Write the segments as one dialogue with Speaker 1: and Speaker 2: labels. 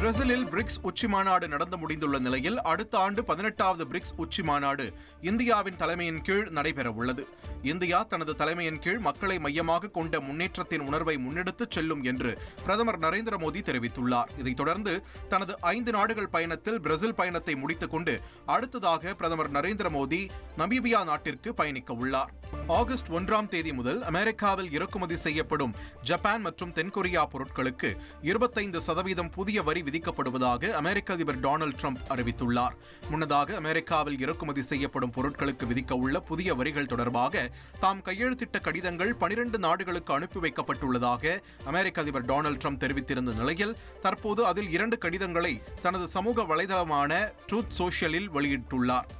Speaker 1: பிரேசிலில் பிரிக்ஸ் உச்சி மாநாடு நடந்து முடிந்துள்ள நிலையில் அடுத்த ஆண்டு 18வது பிரிக்ஸ் உச்சி மாநாடு இந்தியாவின் தலைமையின் கீழ் நடைபெறவுள்ளது. இந்தியா தனது தலைமையின் கீழ் மக்களை மையமாக கொண்ட முன்னேற்றத்தின் உணர்வை முன்னெடுத்துச் செல்லும் என்று பிரதமர் நரேந்திர மோடி தெரிவித்துள்ளார். இதைத் தொடர்ந்து தனது 5 நாடுகள் பயணத்தில் பிரேசில் பயணத்தை முடித்துக் கொண்டு அடுத்ததாக பிரதமர் நரேந்திர மோடி நமீபியா நாட்டிற்கு பயணிக்க உள்ளார். ஆகஸ்ட் 1ஆம் தேதி முதல் அமெரிக்காவில் இறக்குமதி செய்யப்படும் ஜப்பான் மற்றும் தென்கொரியா பொருட்களுக்கு 25% புதிய வரி விதிக்கப்படுவதாக அமெரிக்க அதிபர் டொனால்ட் ட்ரம்ப் அறிவித்துள்ளார். முன்னதாக அமெரிக்காவில் இறக்குமதி செய்யப்படும் பொருட்களுக்கு விதிக்க உள்ள புதிய வரிகள் தொடர்பாக தாம் கையெழுத்திட்ட கடிதங்கள் 12 நாடுகளுக்கு அனுப்பி வைக்கப்பட்டுள்ளதாக அமெரிக்க அதிபர் டொனால்ட் ட்ரம்ப் தெரிவித்திருந்த நிலையில் தற்போது அதில் 2 கடிதங்களை தனது சமூக வலைதளமான ட்ரூத் சோஷியலில் வெளியிட்டுள்ளார்.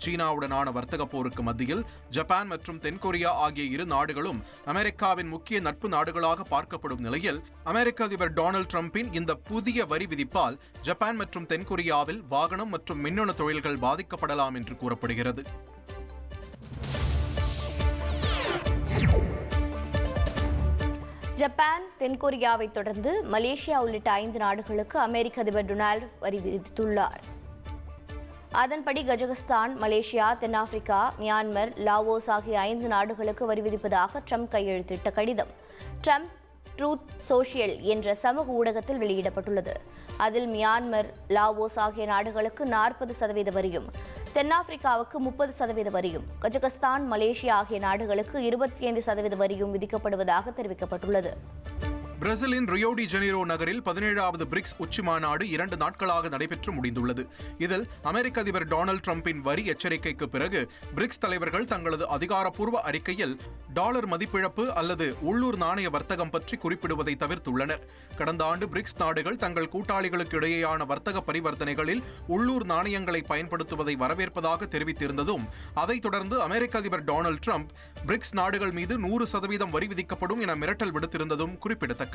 Speaker 1: சீனாவுடனான வர்த்தக போருக்கு மத்தியில் ஜப்பான் மற்றும் தென்கொரியா ஆகிய 2 நாடுகளும் அமெரிக்காவின் முக்கிய நட்பு நாடுகளாக பார்க்கப்படும் நிலையில் அமெரிக்க அதிபர் டொனால்ட் ட்ரம்பின் இந்த புதிய வரி விதிப்பால் ஜப்பான் மற்றும் தென்கொரியாவில் வாகனம் மற்றும் மின்னணு தொழில்கள் பாதிக்கப்படலாம் என்று கூறப்படுகிறது.
Speaker 2: ஜப்பான், தென்கொரியாவை தொடர்ந்து மலேசியா உள்ளிட்ட 5 நாடுகளுக்கு அமெரிக்க அதிபர் டொனால்ட் வரி விதித்துள்ளார். அதன்படி கஜகஸ்தான், மலேசியா, தென்னாப்பிரிக்கா, மியான்மர், லாவோஸ் ஆகிய 5 நாடுகளுக்கு வரி விதிப்பதாக ட்ரம்ப் கையெழுத்திட்ட கடிதம் ட்ரம்ப் ட்ரூத் சோஷியல் என்ற சமூக ஊடகத்தில் வெளியிடப்பட்டுள்ளது. அதில் மியான்மர், லாவோஸ் ஆகிய நாடுகளுக்கு 40% வரியும், தென்னாப்பிரிக்காவுக்கு 30% வரியும், கஜகஸ்தான், மலேசியா ஆகிய நாடுகளுக்கு 25% வரியும் விதிக்கப்படுவதாக தெரிவிக்கப்பட்டுள்ளது.
Speaker 1: பிரேசிலின் ரியோ டி ஜெனீரோ நகரில் 17வது பிரிக்ஸ் உச்சி மாநாடு 2 நாட்களாக நடைபெற்று முடிந்துள்ளது. இதில் அமெரிக்க அதிபர் டொனால்ட் ட்ரம்பின் வரி எச்சரிக்கைக்கு பிறகு பிரிக்ஸ் தலைவர்கள் தங்களது அதிகாரப்பூர்வ அறிக்கையில் டாலர் மதிப்பிழப்பு அல்லது உள்ளூர் நாணய வர்த்தகம் பற்றி குறிப்பிடுவதை தவிர்த்துள்ளனர். கடந்த ஆண்டு பிரிக்ஸ் நாடுகள் தங்கள் கூட்டாளிகளுக்கு இடையேயான வர்த்தக பரிவர்த்தனைகளில் உள்ளூர் நாணயங்களை பயன்படுத்துவதை வரவேற்பதாக தெரிவித்திருந்ததும் அதைத் தொடர்ந்து அமெரிக்க அதிபர் டொனால்ட் ட்ரம்ப் பிரிக்ஸ் நாடுகள் மீது 100% வரி விதிக்கப்படும் என மிரட்டல் விடுத்திருந்ததும் குறிப்பிடத்தக்கது.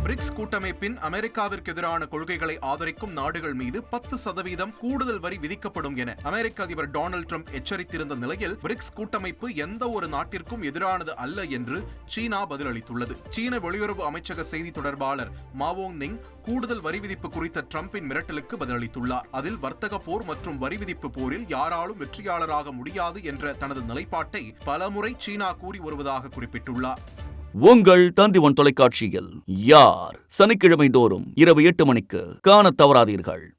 Speaker 1: பிரிக்ஸ் கூட்டமைப்பின் அமெரிக்காவிற்கு எதிரான கொள்கைகளை ஆதரிக்கும் நாடுகள் மீது 10% கூடுதல் வரி விதிக்கப்படும் என அமெரிக்க அதிபர் டொனால்ட் ட்ரம்ப் எச்சரித்திருந்த நிலையில் பிரிக்ஸ் கூட்டமைப்பு எந்த ஒரு நாட்டிற்கும் எதிரானது அல்ல என்று சீனா பதிலளித்துள்ளது. சீன வெளியுறவு அமைச்சக செய்தி தொடர்பாளர் மாவோங் நிங் கூடுதல் வரி விதிப்பு குறித்த ட்ரம்பின் மிரட்டலுக்கு பதிலளித்துள்ளார். அதில் வர்த்தக போர் மற்றும் வரி விதிப்பு போரில் யாராலும் வெற்றியாளராக முடியாது என்ற தனது நிலைப்பாட்டை பலமுறை சீனா கூறி வருவதாக குறிப்பிட்டுள்ளார்.
Speaker 3: உங்கள் தந்தி1 தொலைக்காட்சியில் யார் சனிக்கிழமை தோறும் இரவு 8 மணிக்கு காணத் தவறாதீர்கள்.